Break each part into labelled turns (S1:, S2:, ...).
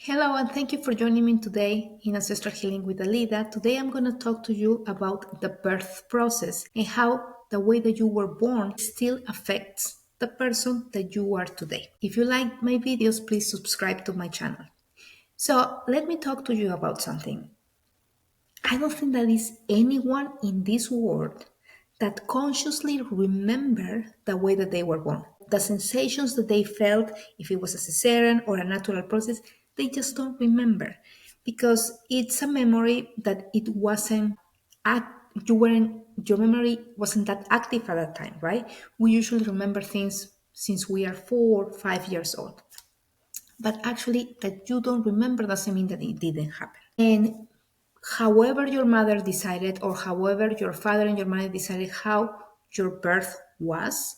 S1: Hello, and thank you for joining me today in Ancestral Healing with Alida. Today I'm going to talk to you about the birth process and how the way that you were born still affects the person that you are today. If you like my videos, please subscribe to my channel. So, let me talk to you about something. I don't think there is anyone in this world that consciously remember the way that they were born. The sensations that they felt, if it was a cesarean or a natural process, they just don't remember because it's a memory that it wasn't you weren't your memory wasn't that active at that time, right? We usually remember things since we are 4 5 years old. But actually that you don't remember doesn't mean that it didn't happen. And however your mother decided or however your father and your mother decided how your birth was,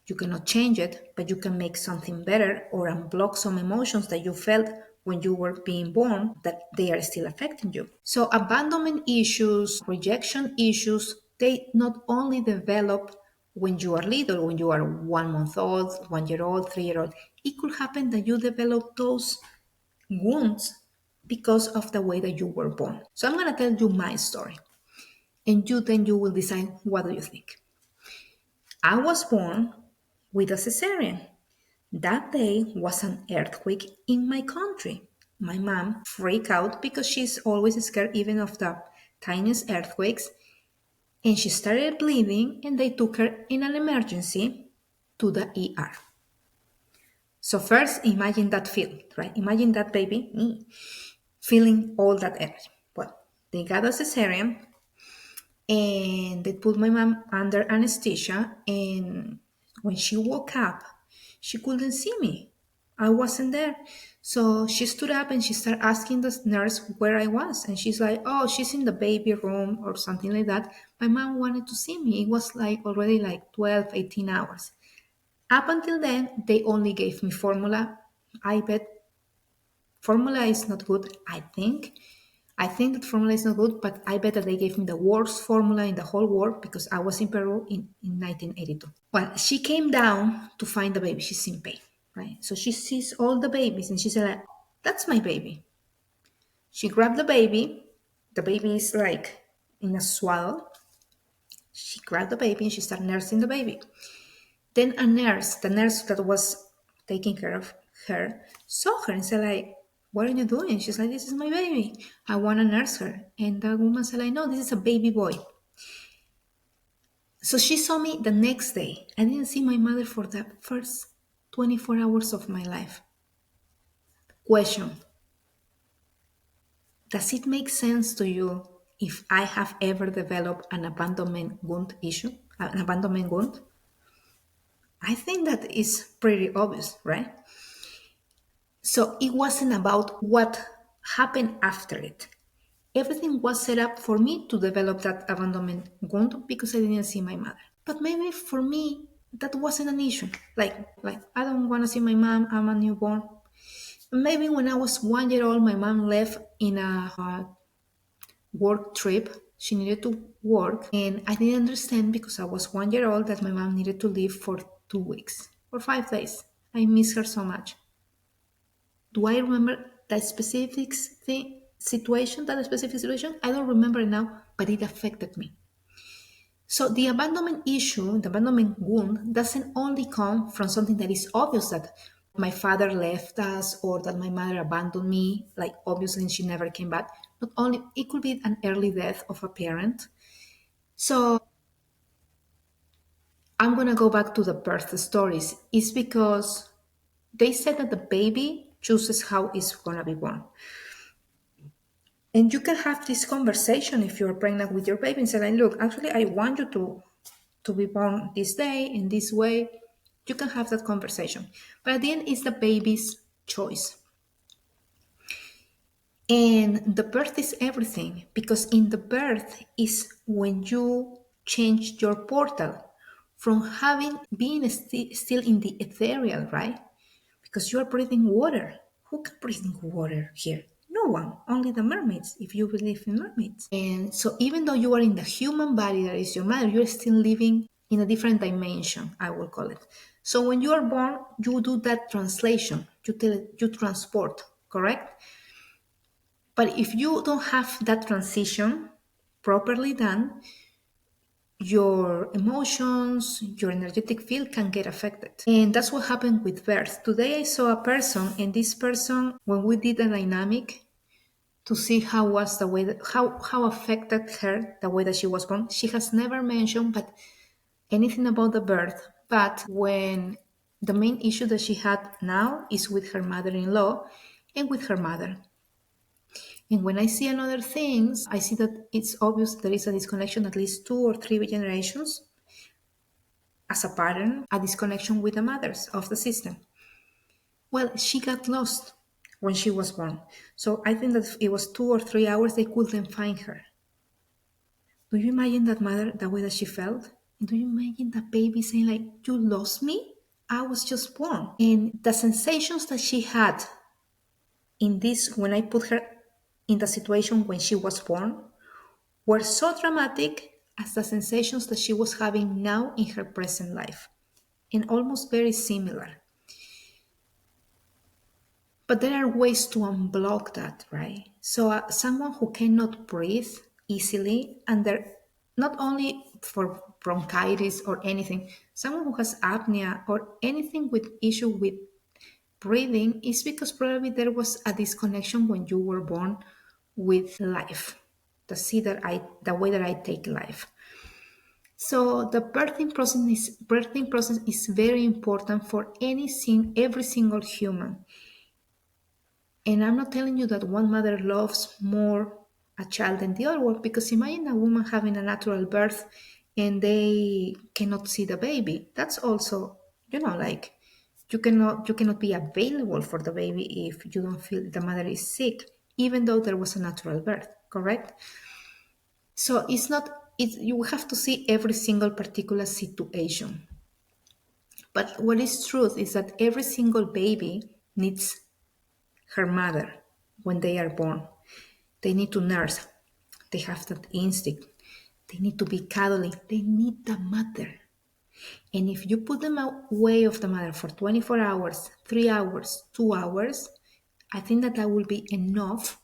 S1: you cannot change it, but you can make something better or unblock some emotions that you felt when you were being born that they are still affecting you. So abandonment issues, rejection issues, they not only develop when you are little, when you are 1 month old, 1 year old, 3 year old. It could happen that you develop those wounds because of the way that you were born. So I'm going to tell you my story, and you will decide what do you think. I was born with a cesarean. That day was an earthquake in my country. My mom freaked out because she's always scared even of the tiniest earthquakes, and she started bleeding, and they took her in an emergency to the ER. So first imagine that feeling, right? Imagine that baby, feeling all that energy. Well, they got a cesarean and they put my mom under anesthesia. And when she woke up, she couldn't see me. I wasn't there. So she stood up and she started asking the nurse where I was. And she's like, oh, she's in the baby room or something like that. My mom wanted to see me. It was like already like 12, 18 hours. Up until then, they only gave me formula. I bet formula is not good, I think. I think that formula is not good, but I bet that they gave me the worst formula in the whole world because I was in Peru in 1982. Well, she came down to find the baby. She's in pain, right? So she sees all the babies and she said, like, that's my baby. She grabbed the baby. The baby is like in a swaddle. She grabbed the baby and she started nursing the baby. Then a nurse, the nurse that was taking care of her, saw her and said, like, what are you doing? She's like, this is my baby. I want to nurse her. And the woman said, like, no, this is a baby boy. So she saw me the next day. I didn't see my mother for the first 24 hours of my life. Question: does it make sense to you if I have ever developed an abandonment wound issue? An abandonment wound? I think that is pretty obvious, right? So it wasn't about what happened after it. Everything was set up for me to develop that abandonment wound because I didn't see my mother. But maybe for me, that wasn't an issue. Like I don't want to see my mom. I'm a newborn. Maybe when I was 1 year old, my mom left in a work trip. She needed to work, and I didn't understand because I was 1 year old that my mom needed to leave for 2 weeks or 5 days. I miss her so much. Do I remember that specific situation? I don't remember now, but it affected me. So the abandonment issue, the abandonment wound, doesn't only come from something that is obvious that my father left us or that my mother abandoned me, like obviously she never came back. Not only, it could be an early death of a parent. So I'm gonna go back to the birth stories. It's because they said that the baby chooses how it's gonna be born. And you can have this conversation if you're pregnant with your baby and say, like, look, actually, I want you to be born this day in this way. You can have that conversation. But at the end, it's the baby's choice. And the birth is everything because in the birth is when you change your portal from being still in the ethereal, right? Because you are breathing water. Who can breathe in water here? No one, only the mermaids, if you believe in mermaids. And so even though you are in the human body that is your mother, you're still living in a different dimension, I will call it. So when you are born, you do that translation, you transport, correct? But if you don't have that transition properly done, your emotions, your energetic field can get affected. And that's what happened with birth. Today I saw a person, and this person, when we did a dynamic to see how was the way that, how affected her the way that she was born, she has never mentioned but anything about the birth. But when the main issue that she had now is with her mother-in-law and with her mother. And when I see another things, I see that it's obvious there is a disconnection at least 2 or 3 generations as a pattern, a disconnection with the mothers of the system. Well, she got lost when she was born. So I think that it was 2 or 3 hours they couldn't find her. Do you imagine that mother, the way that she felt? And do you imagine the baby saying like, you lost me? I was just born. And the sensations that she had in this, when I put her in the situation when she was born, were so dramatic as the sensations that she was having now in her present life, and almost very similar. But there are ways to unblock that, right? So, someone who cannot breathe easily, under not only for bronchitis or anything, someone who has apnea or anything with issue with breathing is because probably there was a disconnection when you were born with life, the way that I take life. So the birthing process is very important for every single human. And I'm not telling you that one mother loves more a child than the other one, because imagine a woman having a natural birth and they cannot see the baby. That's also, like you cannot be available for the baby if you don't feel the mother is sick, even though there was a natural birth, correct? So you have to see every single particular situation. But what is truth is that every single baby needs her mother when they are born. They need to nurse. They have that instinct. They need to be cuddling. They need the mother. And if you put them away of the mother for 24 hours, 3 hours, 2 hours, I think that will be enough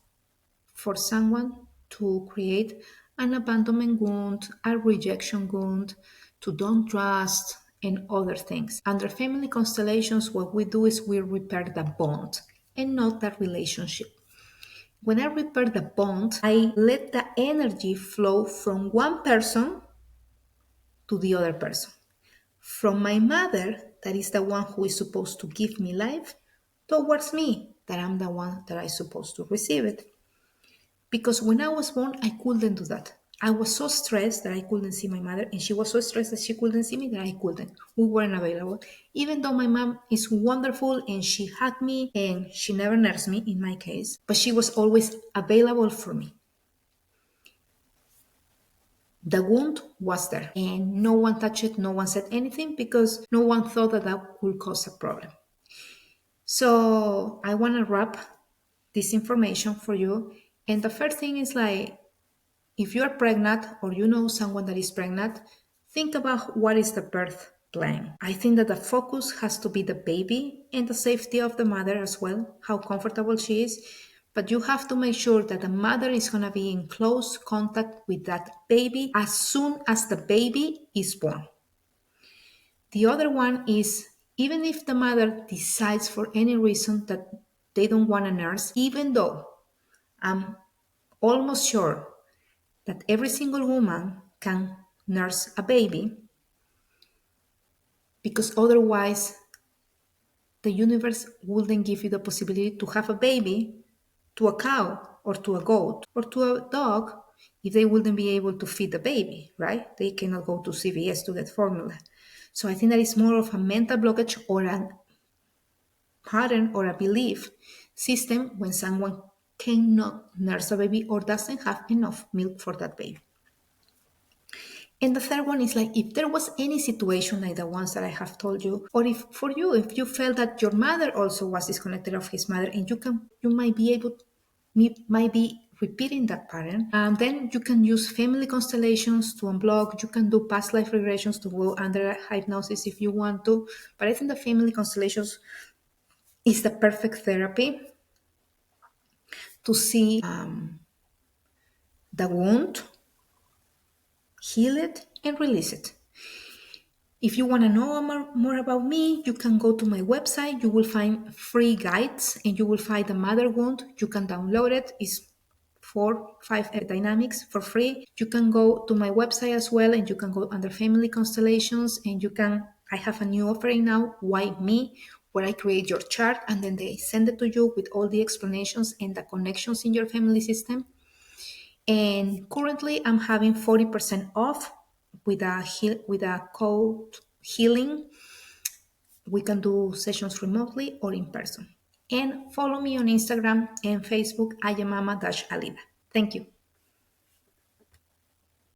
S1: for someone to create an abandonment wound, a rejection wound, to don't trust, and other things. Under family constellations, what we do is we repair the bond and not the relationship. When I repair the bond, I let the energy flow from one person to the other person. From my mother, that is the one who is supposed to give me life, towards me, that I'm the one that is supposed to receive it. Because when I was born, I couldn't do that. I was so stressed that I couldn't see my mother, and she was so stressed that she couldn't see me that I couldn't. We weren't available. Even though my mom is wonderful and she had me and she never nursed me in my case, but she was always available for me. The wound was there, and no one touched it, no one said anything, because no one thought that would cause a problem. So I want to wrap this information for you. And the first thing is like, if you are pregnant or you know someone that is pregnant, think about what is the birth plan. I think that the focus has to be the baby and the safety of the mother as well, how comfortable she is. But you have to make sure that the mother is going to be in close contact with that baby as soon as the baby is born. The other one is, even if the mother decides for any reason that they don't want a nurse, even though I'm almost sure that every single woman can nurse a baby, because otherwise the universe wouldn't give you the possibility to have a baby to a cow or to a goat or to a dog if they wouldn't be able to feed the baby, right? They cannot go to CVS to get formula. So I think that is more of a mental blockage or a pattern or a belief system when someone cannot nurse a baby or doesn't have enough milk for that baby. And the third one is like, if there was any situation like the ones that I have told you, or if for you, if you felt that your mother also was disconnected of his mother, and you might be repeating that pattern. And then you can use family constellations to unblock. You can do past life regressions to go under hypnosis if you want to. But I think the family constellations is the perfect therapy to see the wound, heal it, and release it. If you want to know more about me, you can go to my website. You will find free guides and you will find the mother wound. You can download it. It's 4, 5 dynamics for free. You can go to my website as well and you can go under family constellations and I have a new offering now, Why Me, where I create your chart and then they send it to you with all the explanations and the connections in your family system. And currently I'm having 40% off with a code healing. We can do sessions remotely or in person. And follow me on Instagram and Facebook, ayamama-alida. Thank you.